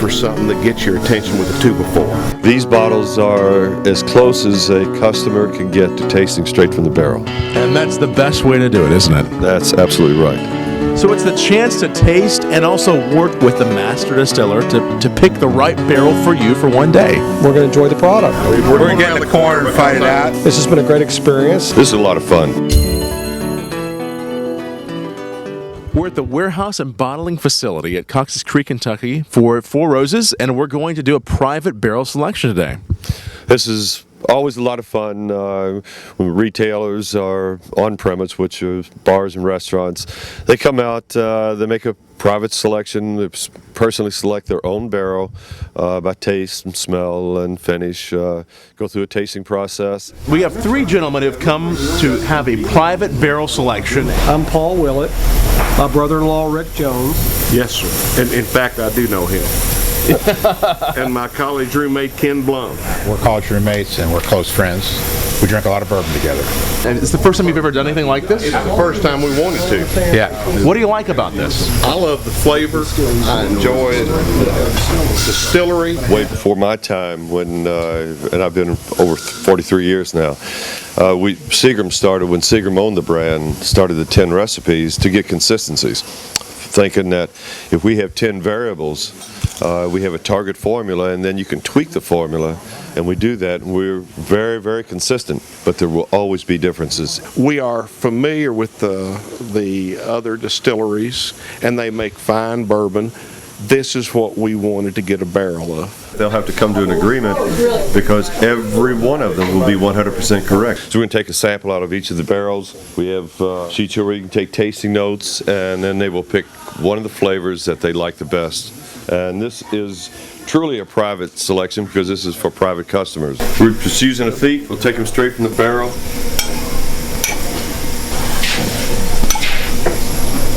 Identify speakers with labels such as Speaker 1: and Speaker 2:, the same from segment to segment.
Speaker 1: for something that gets your attention with a 2x4.
Speaker 2: These bottles are as close as a customer can get to tasting straight from the barrel.
Speaker 3: And that's the best way to do it, isn't it?
Speaker 2: That's absolutely right.
Speaker 3: So it's the chance to taste and also work with the master distiller to pick the right barrel for you for one day.
Speaker 4: We're going to enjoy the product.
Speaker 5: We're going to get in the corner and fight it out.
Speaker 4: This has been a great experience.
Speaker 2: This is a lot of fun.
Speaker 3: We're at the warehouse and bottling facility at Cox's Creek, Kentucky for Four Roses, and we're going to do a private barrel selection today.
Speaker 2: This is always a lot of fun when retailers are on premise, which are bars and restaurants. They come out, they make a private selection, they personally select their own barrel by taste and smell and finish, go through a tasting process.
Speaker 3: We have three gentlemen who have come to have a private barrel selection.
Speaker 4: I'm Paul Willett, my brother-in-law Rick Jones.
Speaker 1: Yes, sir. And in fact, I do know him. And my college roommate, Ken Blum.
Speaker 5: We're college roommates and we're close friends. We drink a lot of bourbon together.
Speaker 3: And it's the first time you've ever done anything like this?
Speaker 1: It's the first time we wanted to.
Speaker 5: Yeah.
Speaker 3: What do you like about this?
Speaker 1: I love the flavor. I enjoy the distillery.
Speaker 2: Way before my time, when and I've been over 43 years now. Seagram started when Seagram owned the brand, started the 10 recipes to get consistencies, thinking that if we have 10 variables, we have a target formula, and then you can tweak the formula, and we do that, and we're very, very consistent, but there will always be differences.
Speaker 1: We are familiar with the other distilleries, and they make fine bourbon. This is what we wanted to get a barrel of.
Speaker 2: They'll have to come to an agreement because every one of them will be 100% correct. So we're going to take a sample out of each of the barrels. We have sheets here where you can take tasting notes, and then they will pick one of the flavors that they like the best. And this is truly a private selection because this is for private customers. We're just using a thief. We'll take them straight from the barrel.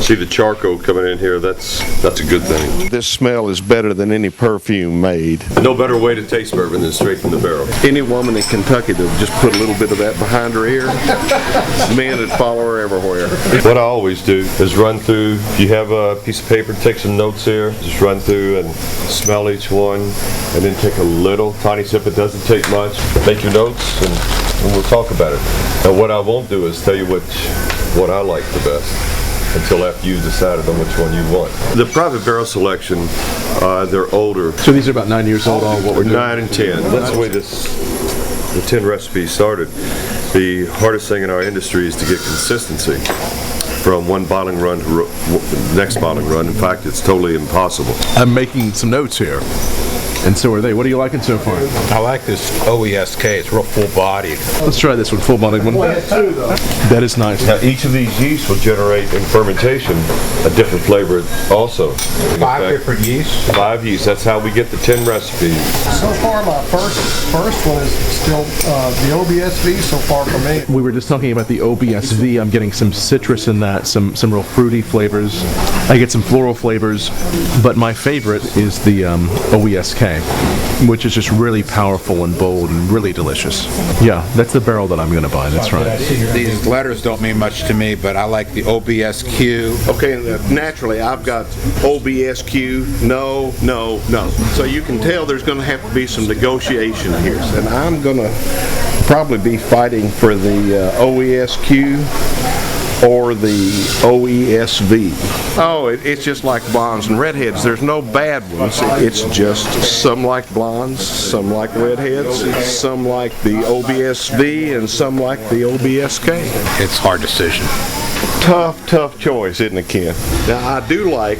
Speaker 2: See the charcoal coming in here, that's a good thing.
Speaker 1: This smell is better than any perfume made.
Speaker 2: No better way to taste bourbon than straight from the barrel.
Speaker 1: Any woman in Kentucky that would just put a little bit of that behind her ear, men would follow her everywhere.
Speaker 2: What I always do is run through, if you have a piece of paper, take some notes here, just run through and smell each one, and then take a little tiny sip. It doesn't take much. Make your notes, and we'll talk about it. Now what I won't do is tell you what I like the best until after you've decided on which one you want. The private barrel selection, they're older.
Speaker 3: So these are about 9 years old, all what we're doing?
Speaker 2: 9 and 10. That's the way the 10 recipes started. The hardest thing in our industry is to get consistency from one bottling run to the next bottling run. In fact, it's totally impossible.
Speaker 3: I'm making some notes here. And so are they. What are you liking so far?
Speaker 5: I like this OESK. It's real full-bodied.
Speaker 3: Let's try this one, full-bodied one. That is nice.
Speaker 2: Now, each of these yeasts will generate in fermentation a different flavor also.
Speaker 5: 5 different yeasts?
Speaker 2: 5 yeasts. That's how we get the 10 recipes.
Speaker 4: So far, my first one is still the OBSV so far for me.
Speaker 3: We were just talking about the OBSV. I'm getting some citrus in that, some real fruity flavors. I get some floral flavors, but my favorite is the OESK, which is just really powerful and bold and really delicious. Yeah, that's the barrel that I'm going to buy. That's right.
Speaker 5: These letters don't mean much to me, but I like the OBSQ.
Speaker 1: Okay, naturally, I've got OBSQ, no. So you can tell there's going to have to be some negotiation here. And I'm going to probably be fighting for the OESQ or the OESV. Oh, it's just like blondes and redheads. There's no bad ones. It's just some like blondes, some like redheads, some like the OBSV, and some like the OBSK.
Speaker 5: It's a hard decision.
Speaker 1: Tough choice, isn't it, Ken? Now, I do like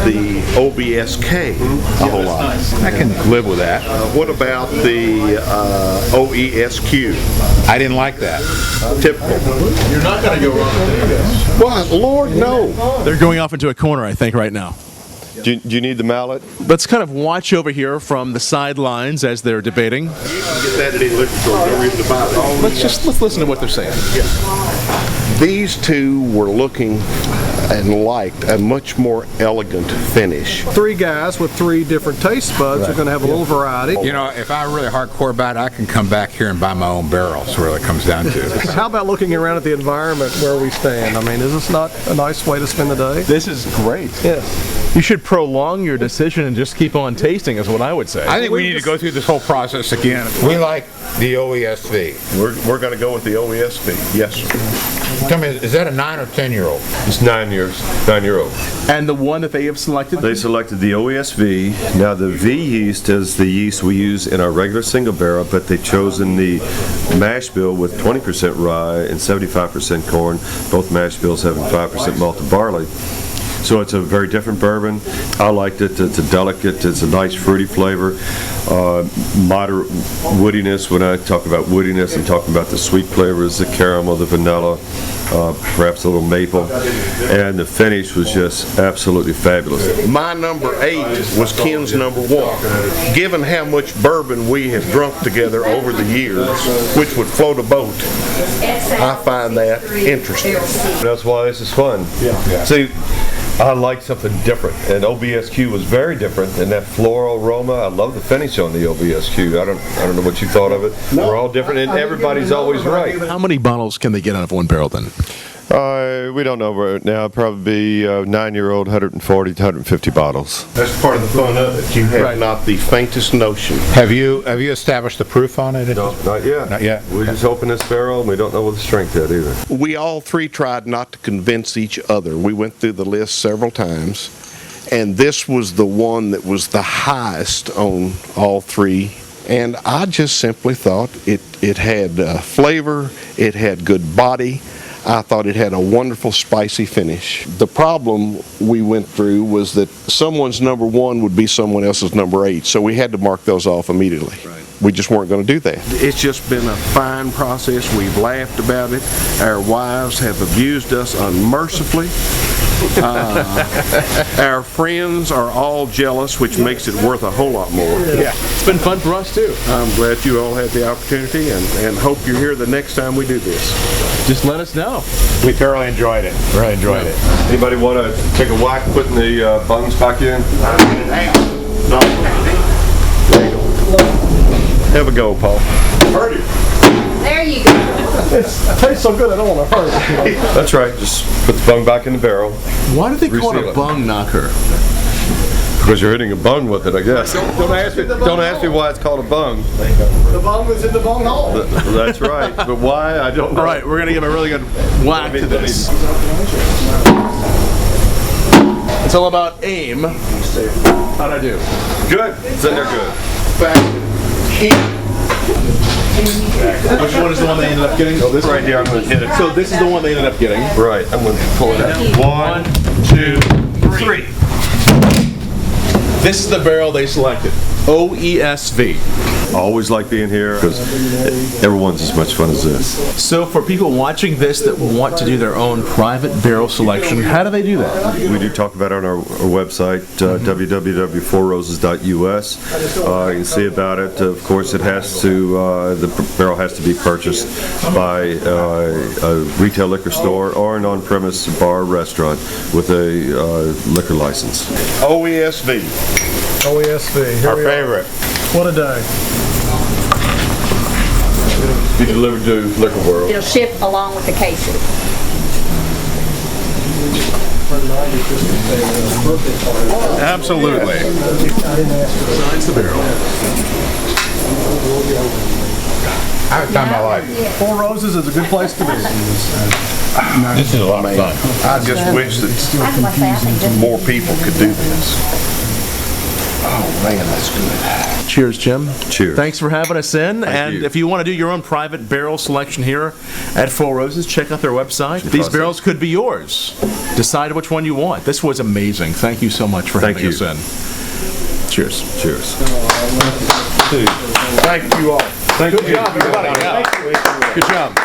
Speaker 1: the OBSK a whole lot.
Speaker 5: I can live with that.
Speaker 1: What about the OESQ?
Speaker 5: I didn't like that.
Speaker 1: Typical.
Speaker 3: You're not going to go wrong with this.
Speaker 1: Well, Lord, no.
Speaker 3: They're going off into a corner, I think, right now.
Speaker 2: Do you need the mallet?
Speaker 3: Let's kind of watch over here from the sidelines as they're debating.
Speaker 1: You can get that at any liquor store. No reason to buy it.
Speaker 3: Let's listen to what they're saying.
Speaker 1: These two were looking and liked a much more elegant finish.
Speaker 4: 3 guys with 3 different taste buds are going to have a little variety.
Speaker 5: You know, if I'm really hardcore about it, I can come back here and buy my own barrels. That's what it comes down to.
Speaker 4: How about looking around at the environment where we stand? I mean, is this not a nice way to spend the day?
Speaker 3: This is great.
Speaker 4: Yes.
Speaker 3: You should prolong your decision and just keep on tasting, is what I would say.
Speaker 5: I think we need to go through this whole process again. We like the OESV.
Speaker 1: We're going to go with the OESV. Yes, sir.
Speaker 5: Tell me, is that a 9 or 10-year-old?
Speaker 2: It's 9-year-old.
Speaker 3: And the one that they have selected?
Speaker 2: They selected the OESV. Now the V yeast is the yeast we use in our regular single barrel, but they've chosen the mash bill with 20% rye and 75% corn, both mash bills having 5% malted barley. So it's a very different bourbon. I liked it. It's a delicate, it's a nice fruity flavor, moderate woodiness. When I talk about woodiness, I'm talking about the sweet flavors, the caramel, the vanilla, perhaps a little maple. And the finish was just absolutely fabulous.
Speaker 1: My number 8 was Ken's number 1. Given how much bourbon we have drunk together over the years, which would float a boat, I find that interesting.
Speaker 2: That's why this is fun. Yeah. See, I like something different, and OBSQ was very different, and that floral aroma. I love the finish on the OBSQ. I don't know what you thought of it. We're all different, and everybody's always right.
Speaker 3: How many bottles can they get out of one barrel then?
Speaker 2: We don't know right now. Probably be 9-year-old, 140 to 150 bottles.
Speaker 1: That's part of the fun of it. You have not the faintest notion.
Speaker 5: Have you established the proof on it?
Speaker 2: No, not yet.
Speaker 5: Not yet.
Speaker 2: We just opened this barrel, and we don't know what the strength yet either.
Speaker 1: We all three tried not to convince each other. We went through the list several times, and this was the one that was the highest on all three. And I just simply thought it had flavor, it had good body. I thought it had a wonderful spicy finish. The problem we went through was that someone's number 1 would be someone else's number 8, so we had to mark those off immediately. Right. We just weren't going to do that. It's just been a fine process. We've laughed about it. Our wives have abused us unmercifully. Our friends are all jealous, which makes it worth a whole lot more.
Speaker 3: Yeah, it's been fun for us too.
Speaker 1: I'm glad you all had the opportunity, and hope you're here the next time we do this.
Speaker 3: Just let us know.
Speaker 5: We thoroughly enjoyed it.
Speaker 3: Really enjoyed it.
Speaker 2: Anybody want to take a whack putting the buns back in?
Speaker 1: No. There you go. Have a go, Paul.
Speaker 4: Heard it.
Speaker 6: There you go.
Speaker 4: It tastes so good I don't want to hurt it.
Speaker 2: That's right. Just put the bung back in the barrel.
Speaker 3: Why do they call it
Speaker 2: Reseal
Speaker 3: a
Speaker 2: it.
Speaker 3: bung knocker?
Speaker 2: Because you're hitting a bung with it, I guess. Don't ask me why it's called a bung.
Speaker 4: The bung was in the bung hole.
Speaker 2: That's right. But why? I don't know.
Speaker 3: All right, we're going to give a really good whack to this. It's all about aim. How'd I do?
Speaker 2: Good. Sitting there good.
Speaker 3: Which one is the one they ended up getting?
Speaker 2: So this right here, I'm going to hit it.
Speaker 3: So this is the one they ended up getting.
Speaker 2: Right. I'm going to pull it out.
Speaker 3: 1, 2, 3. This is the barrel they selected. OESV.
Speaker 2: I always like being here because everyone's as much fun as this.
Speaker 3: So for people watching this that want to do their own private barrel selection, how do they do that?
Speaker 2: We do talk about it on our website, www.fourroses.us. You can see about it. Of course, it has to, the barrel has to be purchased by a retail liquor store or an on-premise bar or restaurant with a liquor license.
Speaker 1: OESV.
Speaker 4: OESV. Here
Speaker 1: Our
Speaker 4: we are.
Speaker 1: favorite.
Speaker 4: What a day.
Speaker 2: Be delivered to Liquor World.
Speaker 6: It'll ship along with the cases.
Speaker 3: Absolutely. Besides the barrel.
Speaker 5: I have time of my life.
Speaker 4: Four Roses is a good place to be.
Speaker 5: This is a lot of fun.
Speaker 1: I just wish that
Speaker 6: I like that. I think just
Speaker 1: more people could do this. Oh man, that's good.
Speaker 3: Cheers, Jim.
Speaker 2: Cheers.
Speaker 3: Thanks for having us in. And
Speaker 2: you.
Speaker 3: if you want to do your own private barrel selection here at Four Roses, check out their website. These barrels could be yours. Decide which one you want. This was amazing. Thank you so much for having us in. Cheers.
Speaker 2: Cheers.
Speaker 1: Thank you all.
Speaker 3: Good job, everybody. Yeah. Good job.